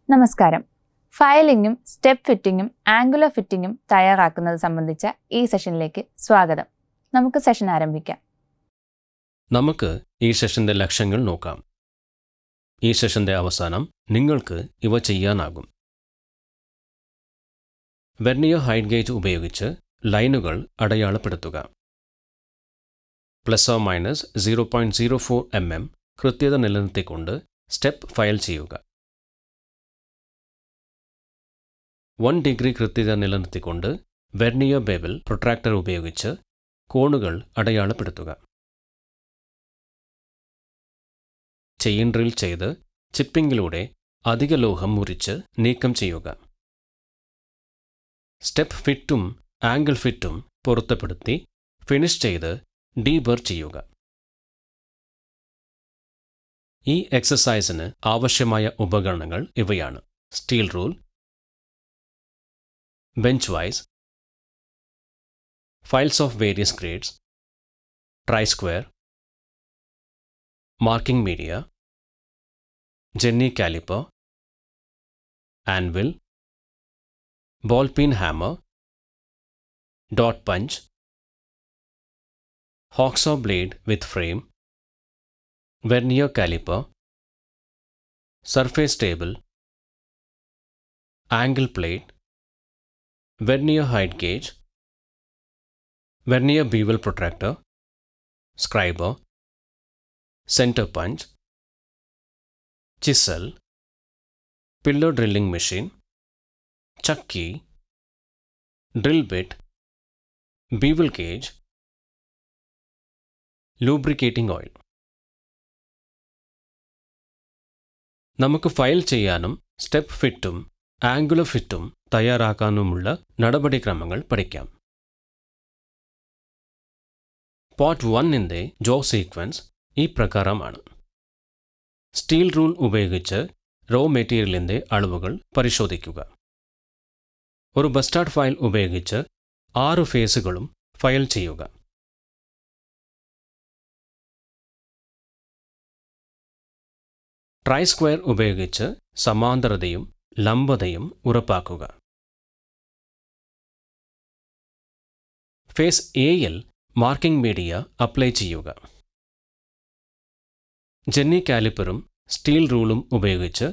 നമസ്കാരം. ഫയലിംഗും step ഫിറ്റിങ്ങും angular ഫിറ്റിങ്ങും തയ്യാറാക്കുന്നത് സംബന്ധിച്ച ഈ സെഷനിലേക്ക് സ്വാഗതം. നമുക്ക് സെഷൻ ആരംഭിക്കാം. നമുക്ക് ഈ സെഷന്റെ ലക്ഷ്യങ്ങൾ നോക്കാം. ഈ സെഷന്റെ അവസാനം നിങ്ങൾക്ക് ഇവ ചെയ്യാനാകും. വെർനിയർ ഹൈറ്റ് ഗേജ് ഉപയോഗിച്ച് ലൈനുകൾ അടയാളപ്പെടുത്തുക. ±0.04 mm കൃത്യത നിലനിർത്തിക്കൊണ്ട് സ്റ്റെപ്പ് ഫയൽ ചെയ്യുക. 1 ഡിഗ്രി കൃത്യത നിലനിർത്തിക്കൊണ്ട് വെർനിയർ ബെവൽ പ്രൊട്രാക്ടർ ഉപയോഗിച്ച് കോണുകൾ അടയാളപ്പെടുത്തുക. ചെയിൻ ഡ്രിൽ ചെയ്ത് ചിപ്പിങ്ങിലൂടെ അധിക ലോഹം മുറിച്ച് നീക്കം ചെയ്യുക. സ്റ്റെപ്പ് ഫിറ്റും ആംഗിൾ ഫിറ്റും പൊരുത്തപ്പെടുത്തി ഫിനിഷ് ചെയ്ത് ഡീബർ ചെയ്യുക. ഈ എക്സസൈസിന് ആവശ്യമായ ഉപകരണങ്ങൾ ഇവയാണ്: steel rule, bench vice, files of various grades, try square, marking media, jenny caliper, anvil, ball peen hammer, dot punch, hacksaw blade with frame, vernier caliper, surface table, angle plate, vernier height gauge, vernier bevel protractor, scriber, centre punch, chisel, pillar drilling machine, chuck key, drill bit, bevel gauge, lubricating oil. നമുക്ക് file ചെയ്യാനും step ഫിറ്റും angular ഫിറ്റും തയ്യാറാക്കാനുമുള്ള നടപടിക്രമങ്ങൾ പഠിക്കാം. Part 1ന്റെ job sequence ഈ പ്രകാരമാണ്. Steel rule ഉപയോഗിച്ച് raw മെറ്റീരിയലിൻ്റെ അളവുകൾ പരിശോധിക്കുക. ഒരു ബസ്റ്റാർഡ് ഫയൽ ഉപയോഗിച്ച് 6 ഫേസുകളും ഫയൽ ചെയ്യുക. ട്രൈ സ്ക്വയർ ഉപയോഗിച്ച് സമാന്തരതയും ലംബതയും ഉറപ്പാക്കുക. ഫേസ് എയിൽ മാർക്കിംഗ് മീഡിയ അപ്ലൈ ചെയ്യുക. ജെന്നി കാലിപ്പറും സ്റ്റീൽ റൂളും ഉപയോഗിച്ച്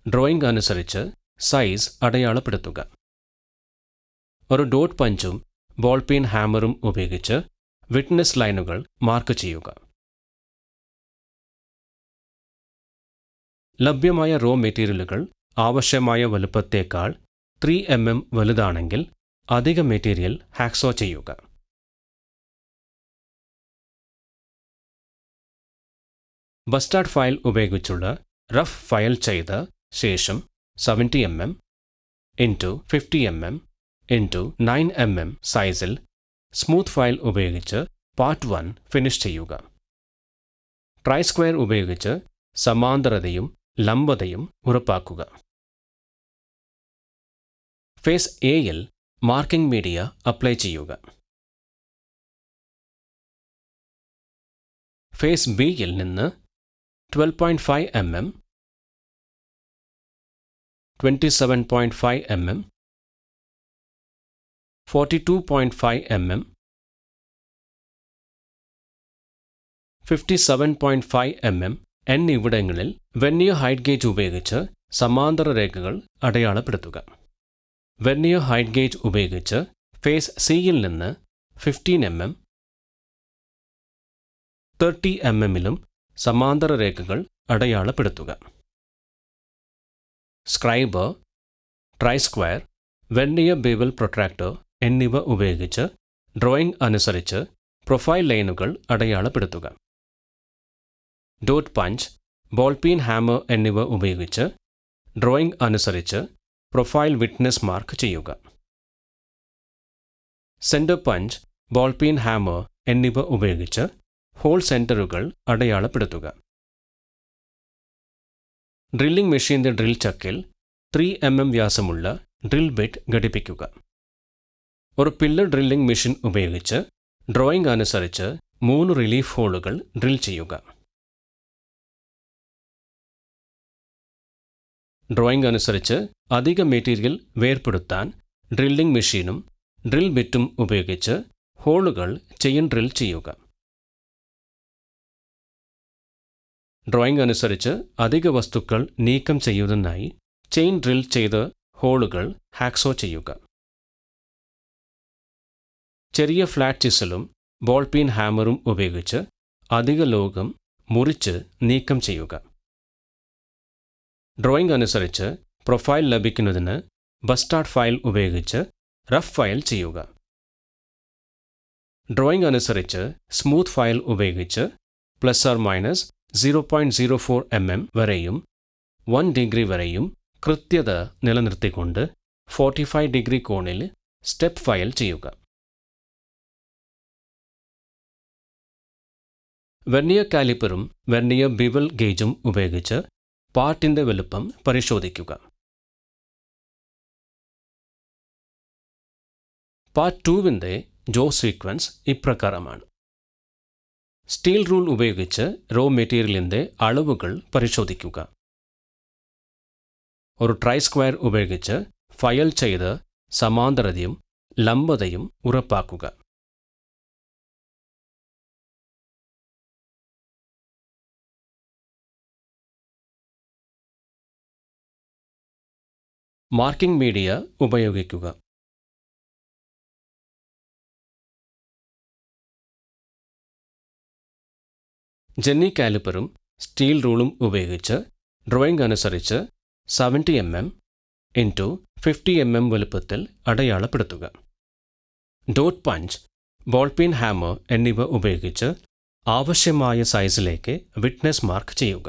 ഡ്രോയിംഗ് അനുസരിച്ച് സൈസ് അടയാളപ്പെടുത്തുക. ഒരു ഡോട്ട് പഞ്ചും ബോൾ പീൻ ഹാമറും ഉപയോഗിച്ച് വിറ്റ്നസ് ലൈനുകൾ മാർക്ക് ചെയ്യുക. ലഭ്യമായ റോ മെറ്റീരിയലുകൾ ആവശ്യമായ വലുപ്പത്തേക്കാൾ 3 mm വലുതാണെങ്കിൽ അധിക മെറ്റീരിയൽ ഹാക്സോ ചെയ്യുക. ബസ്റ്റാർഡ് ഫയൽ ഉപയോഗിച്ചുള്ള റഫ് ഫയൽ ചെയ്ത ശേഷം 70 mm x 50 mm x 9 mm സൈസിൽ സ്മൂത്ത് ഫയൽ ഉപയോഗിച്ച് പാർട്ട് 1 ഫിനിഷ് ചെയ്യുക. ട്രൈ സ്ക്വയർ ഉപയോഗിച്ച് സമാന്തരതയും ലംബതയും ഉറപ്പാക്കുക. ഫേസ് എയിൽ മാർക്കിംഗ് മീഡിയ അപ്ലൈ ചെയ്യുക. ഫേസ് ബിയിൽ നിന്ന് 12.5 mm, 27.5 mm, 42.5 mm, 57.5 mm എന്നിവിടങ്ങളിൽ വെർനിയർ ഹൈറ്റ് ഗേജ് ഉപയോഗിച്ച് സമാന്തര രേഖകൾ അടയാളപ്പെടുത്തുക. വെർനിയർ ഹൈറ്റ് ഗേജ് ഉപയോഗിച്ച് ഫേസ് സിയിൽ നിന്ന് 15 mm, 30 mm സമാന്തര രേഖകൾ അടയാളപ്പെടുത്തുക. Scriber, try square, vernier bevel protractor എന്നിവ ഉപയോഗിച്ച് ഡ്രോയിംഗ് അനുസരിച്ച് പ്രൊഫൈൽ ലൈനുകൾ അടയാളപ്പെടുത്തുക. Dot punch, ball peen hammer എന്നിവ ഉപയോഗിച്ച് ഡ്രോയിംഗ് അനുസരിച്ച് പ്രൊഫൈൽ വിറ്റ്നസ് മാർക്ക് ചെയ്യുക. Centre punch, ball peen hammer എന്നിവ ഉപയോഗിച്ച് ഹോൾ സെൻറ്ററുകൾ അടയാളപ്പെടുത്തുക. ഡ്രില്ലിംഗ് മെഷീൻ്റെ ഡ്രിൽ ചക്കിൽ 3 mm വ്യാസമുള്ള ഡ്രിൽ ബിറ്റ് ഘടിപ്പിക്കുക. ഒരു പില്ലർ ഡ്രില്ലിംഗ് മെഷീൻ ഉപയോഗിച്ച് ഡ്രോയിംഗ് അനുസരിച്ച് 3 റിലീഫ് ഹോളുകൾ ഡ്രിൽ ചെയ്യുക. ഡ്രോയിംഗ് അനുസരിച്ച് അധിക മെറ്റീരിയൽ വേർപെടുത്താൻ ഡ്രില്ലിംഗ് മെഷീനും ഡ്രിൽ ബിറ്റും ഉപയോഗിച്ച് ഹോളുകൾ ചെയിൻ ഡ്രിൽ ചെയ്യുക. ഡ്രോയിംഗ് അനുസരിച്ച് അധിക വസ്തുക്കൾ നീക്കം ചെയ്യുന്നതിനായി ചെയിൻ ഡ്രിൽ ചെയ്ത് ഹോളുകൾ ഹാക്സോ ചെയ്യുക. ചെറിയ ഫ്ലാറ്റ് ചിസലും ബോൾ പീൻ ഹാമറും ഉപയോഗിച്ച് അധിക ലോഹം മുറിച്ച് നീക്കം ചെയ്യുക. ഡ്രോയിംഗ് അനുസരിച്ച് പ്രൊഫൈൽ ലഭിക്കുന്നതിന് ബസ്റ്റാർഡ് ഫയൽ ഉപയോഗിച്ച് റഫ് ഫയൽ ചെയ്യുക. ഡ്രോയിംഗ് അനുസരിച്ച് സ്മൂത്ത് ഫയൽ ഉപയോഗിച്ച് ±0.04 mm വരെയും 1 ഡിഗ്രി വരെയും കൃത്യത നിലനിർത്തിക്കൊണ്ട് 45 ഡിഗ്രി കോണിൽ സ്റ്റെപ്പ് ഫയൽ ചെയ്യുക. വെർനിയർ കാലിപ്പറും വെർനിയർ ബിവൽ ഗേജും ഉപയോഗിച്ച് പാർട്ടിൻ്റെ വലുപ്പം പരിശോധിക്കുക. പാർട്ട് 2വിൻ്റെ ജോ സീക്വൻസ് ഇപ്രകാരമാണ്. സ്റ്റീൽ റൂൾ ഉപയോഗിച്ച് റോ മെറ്റീരിയലിൻ്റെ അളവുകൾ പരിശോധിക്കുക. ഒരു ട്രൈ സ്ക്വയർ ഉപയോഗിച്ച് ഫയൽ ചെയ്ത് സമാന്തരതയും ലംബതയും ഉറപ്പാക്കുക. മാർക്കിംഗ് മീഡിയ ഉപയോഗിക്കുക. ജെന്നി കാലിപ്പറും സ്റ്റീൽ റൂളും ഉപയോഗിച്ച് ഡ്രോയിംഗ് അനുസരിച്ച് 70 mm × 50 mm വലുപ്പത്തിൽ അടയാളപ്പെടുത്തുക. Dot punch, ball peen hammer എന്നിവ ഉപയോഗിച്ച് ആവശ്യമായ സൈസിലേക്ക് വിറ്റ്നസ് മാർക്ക് ചെയ്യുക.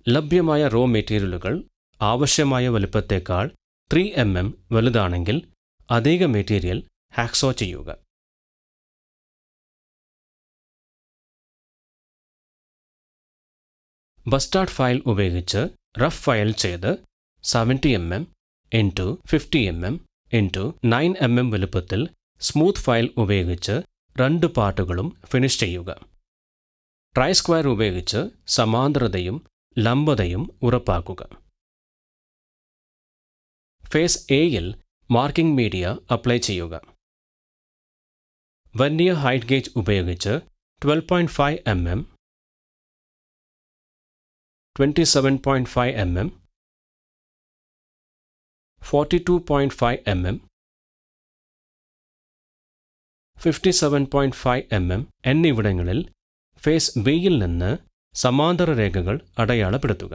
ലഭ്യമായ റോ മെറ്റീരിയലുകൾ ആവശ്യമായ വലുപ്പത്തേക്കാൾ 3 mm വലുതാണെങ്കിൽ അധിക മെറ്റീരിയൽ ഹാക്സോ ചെയ്യുക. ബസ്റ്റാർഡ് ഫയൽ ഉപയോഗിച്ച് റഫ് ഫയൽ ചെയ്ത് 70 mm × 50 mm × 9 mm വലുപ്പത്തിൽ സ്മൂത്ത് ഫയൽ ഉപയോഗിച്ച് 2 പാർട്ടുകളും ഫിനിഷ് ചെയ്യുക. ട്രൈ സ്ക്വയർ ഉപയോഗിച്ച് സമാന്തരതയും ലംബതയും ഉറപ്പാക്കുക. ഫേസ് എയിൽ മാർക്കിംഗ് മീഡിയ അപ്ലൈ ചെയ്യുക. വെർനിയർ ഹൈറ്റ് ഗേജ് ഉപയോഗിച്ച് 12.5 mm, 27.5 mm, 42.5 mm, 57.5 mm എന്നിവിടങ്ങളിൽ ഫേസ് ബിയിൽ നിന്ന് സമാന്തര രേഖകൾ അടയാളപ്പെടുത്തുക.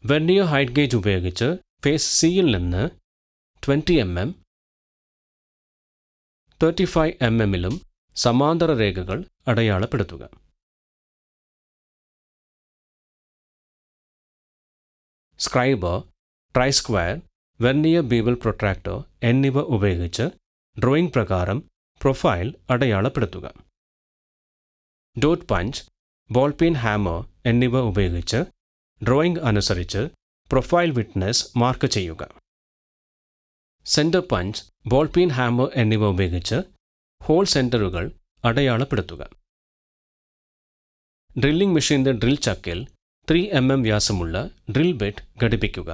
വെർനിയർ ഹൈറ്റ് ഗേജ് ഉപയോഗിച്ച് ഫേസ് സിയിൽ നിന്ന് 20 mm, 35 mmലും സമാന്തര രേഖകൾ അടയാളപ്പെടുത്തുക. Scriber, try square, vernier bevel protractor എന്നിവ ഉപയോഗിച്ച് ഡ്രോയിംഗ് പ്രകാരം പ്രൊഫൈൽ അടയാളപ്പെടുത്തുക. Dot punch, ball peen hammer എന്നിവ ഉപയോഗിച്ച് ഡ്രോയിംഗ് അനുസരിച്ച് പ്രൊഫൈൽ വിറ്റ്നസ് മാർക്ക് ചെയ്യുക. Centre punch, ball peen hammer എന്നിവ ഉപയോഗിച്ച് ഹോൾ സെൻറ്ററുകൾ അടയാളപ്പെടുത്തുക. ഡ്രില്ലിംഗ് മെഷീൻ്റെ ഡ്രിൽ ചക്കിൽ 3 mm വ്യാസമുള്ള ഡ്രിൽ ബിറ്റ് ഘടിപ്പിക്കുക.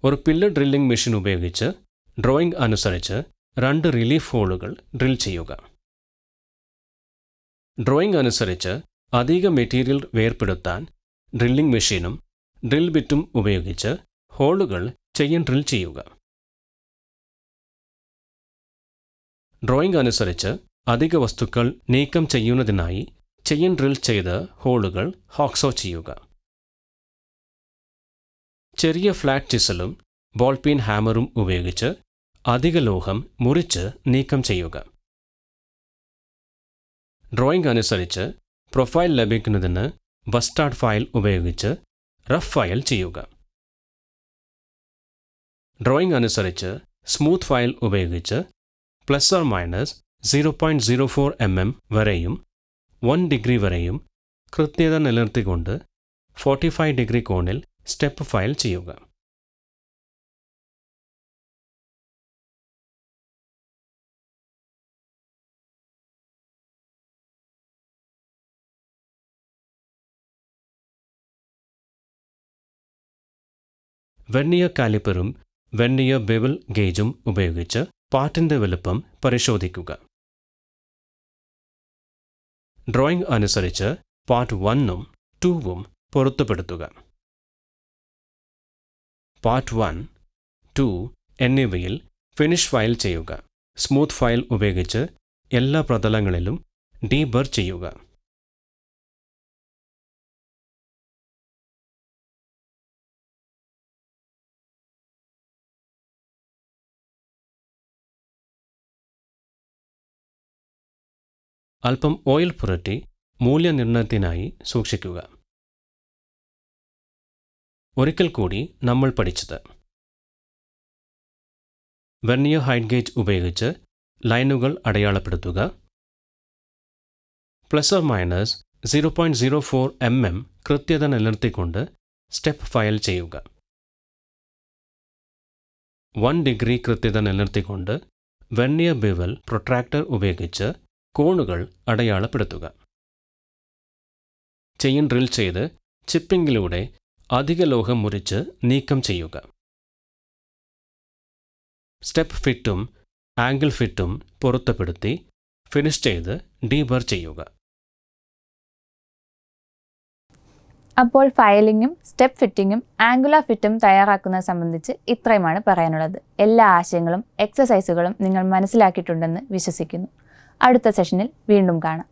ഒരു പില്ലർ ഡ്രില്ലിംഗ് മെഷീൻ ഉപയോഗിച്ച് ഡ്രോയിംഗ് അനുസരിച്ച് 2 റിലീഫ് ഹോളുകൾ ഡ്രിൽ ചെയ്യുക. ഡ്രോയിംഗ് അനുസരിച്ച് അധിക മെറ്റീരിയൽ വേർപെടുത്താൻ ഡ്രില്ലിംഗ് മെഷീനും ഡ്രിൽ ബിറ്റും ഉപയോഗിച്ച് ഹോളുകൾ ചെയിൻ ഡ്രിൽ ചെയ്യുക. ഡ്രോയിംഗ് അനുസരിച്ച് അധിക വസ്തുക്കൾ നീക്കം ചെയ്യുന്നതിനായി ചെയിൻ ഡ്രിൽ ചെയ്ത് ഹോളുകൾ ഹാക്സോ ചെയ്യുക. ചെറിയ ഫ്ലാറ്റ് ചിസലും ബോൾ പീൻ ഹാമറും ഉപയോഗിച്ച് അധിക ലോഹം മുറിച്ച് നീക്കം ചെയ്യുക. ഡ്രോയിംഗ് അനുസരിച്ച് പ്രൊഫൈൽ ലഭിക്കുന്നതിന് ബസ്റ്റാർഡ് ഫയൽ ഉപയോഗിച്ച് റഫ് ഫയൽ ചെയ്യുക. ഡ്രോയിംഗ് അനുസരിച്ച് സ്മൂത്ത് ഫയൽ ഉപയോഗിച്ച് ±0.04 mm വരെയും 1 ഡിഗ്രി വരെയും കൃത്യത നിലനിർത്തിക്കൊണ്ട് 45 ഡിഗ്രി കോണിൽ സ്റ്റെപ്പ് ഫയൽ ചെയ്യുക. വെർനിയർ കാലിപ്പറും വെർനിയർ ബെവൽ ഗേജും ഉപയോഗിച്ച് പാർട്ടിൻ്റെ വലുപ്പം പരിശോധിക്കുക. ഡ്രോയിംഗ് അനുസരിച്ച് പാർട്ട് 1ഉം 2ഉം പൊരുത്തപ്പെടുത്തുക. പാർട്ട് 1, 2 എന്നിവയിൽ ഫിനിഷ് ഫയൽ ചെയ്യുക. സ്മൂത്ത് ഫയൽ ഉപയോഗിച്ച് എല്ലാ പ്രതലങ്ങളിലും ഡീബർ ചെയ്യുക. അല്പം ഓയിൽ പുരട്ടി മൂല്യനിർണ്ണയത്തിനായി സൂക്ഷിക്കുക. ഒരിക്കൽ കൂടി നമ്മൾ പഠിച്ചത്: വെർനിയർ ഹൈറ്റ് ഗേജ് ഉപയോഗിച്ച് ലൈനുകൾ അടയാളപ്പെടുത്തുക. ±0.04 mm കൃത്യത നിലനിർത്തിക്കൊണ്ട് സ്റ്റെപ്പ് ഫയൽ ചെയ്യുക. 1 ഡിഗ്രി കൃത്യത നിലനിർത്തിക്കൊണ്ട് വെർനിയർ ബെവൽ പ്രൊട്രാക്ടർ ഉപയോഗിച്ച് കോണുകൾ അടയാളപ്പെടുത്തുക. ചെയിൻ ഡ്രിൽ ചെയ്ത് ചിപ്പിങ്ങിലൂടെ അധിക ലോഹം മുറിച്ച് നീക്കം ചെയ്യുക. സ്റ്റെപ്പ് ഫിറ്റും ആംഗിൾ ഫിറ്റും പൊരുത്തപ്പെടുത്തി ഫിനിഷ് ചെയ്ത് ഡീബർ ചെയ്യുക. അപ്പോൾ ഫയലിങ്ങും സ്റ്റെപ്പ് ഫിറ്റിങ്ങും ആംഗുലാർ ഫിറ്റും തയ്യാറാക്കുന്നത് സംബന്ധിച്ച് ഇത്രയുമാണ് പറയാനുള്ളത്. എല്ലാ ആശയങ്ങളും എക്സസൈസുകളും നിങ്ങൾ മനസ്സിലാക്കിയിട്ടുണ്ടെന്ന് വിശ്വസിക്കുന്നു. അടുത്ത സെഷനിൽ വീണ്ടും കാണാം.